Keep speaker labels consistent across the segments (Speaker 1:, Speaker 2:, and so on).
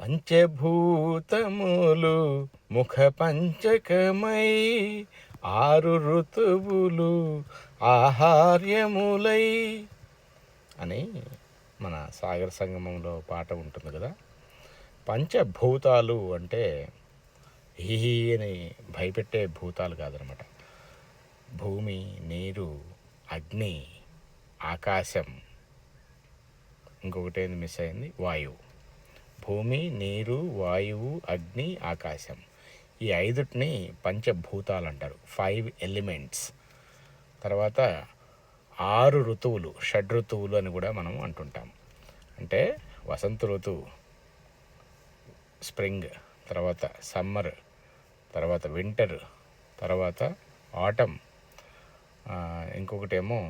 Speaker 1: పంచభూతములు ముఖ పంచకమై ఆరు ఋతువులు ఆహార్యములై అని మన సాగర సంగమంలో పాట ఉంటుంది కదా. పంచభూతాలు అంటే హీ అని భయపెట్టే భూతాలు కాదనమాట. భూమి, నీరు, అగ్ని, ఆకాశం, ఇంకొకటి ఏంది మిస్ అయింది, వాయువు. భూమి, నీరు, వాయువు, అగ్ని, ఆకాశం, ఈ ఐదుటిని పంచభూతాలు అంటారు, 5 ఎలిమెంట్స్. తర్వాత 6 ఋతువులు, షడ్ఋతువులు అని కూడా మనం అంటుంటాం. అంటే వసంత ఋతువు, స్ప్రింగ్, తర్వాత సమ్మర్, తర్వాత వింటర్, తర్వాత ఆటమ్, ఇంకొకటేమో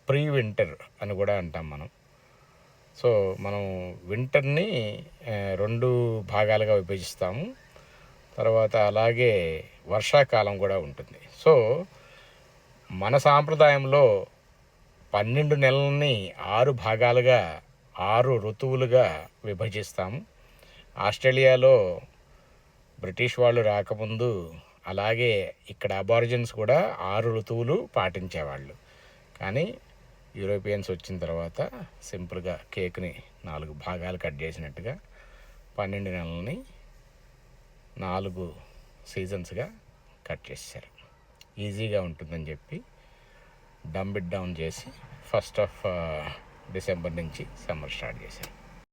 Speaker 1: ప్రీ వింటర్ అని కూడా అంటాం మనం. సో మనం వింటర్ని 2 భాగాలుగా విభజిస్తాము. తర్వాత అలాగే వర్షాకాలం కూడా ఉంటుంది. సో మన సాంప్రదాయంలో 12 నెలలని 6 భాగాలుగా 6 ఋతువులుగా విభజిస్తాము. ఆస్ట్రేలియాలో బ్రిటిష్ వాళ్ళు రాకముందు అలాగే ఇక్కడ అబారిజిన్స్ కూడా 6 ఋతువులు పాటించేవాళ్ళు. కానీ యూరోపియన్స్ వచ్చిన తర్వాత సింపుల్గా కేక్ని 4 భాగాలు కట్ చేసినట్టుగా 12 నెలలని 4 సీజన్స్గా కట్ చేశారు. ఈజీగా ఉంటుందని చెప్పి డంబ్ ఇట్ డౌన్ చేసి 1st ఆఫ్ డిసెంబర్ నుంచి సమ్మర్ స్టార్ట్ చేశారు.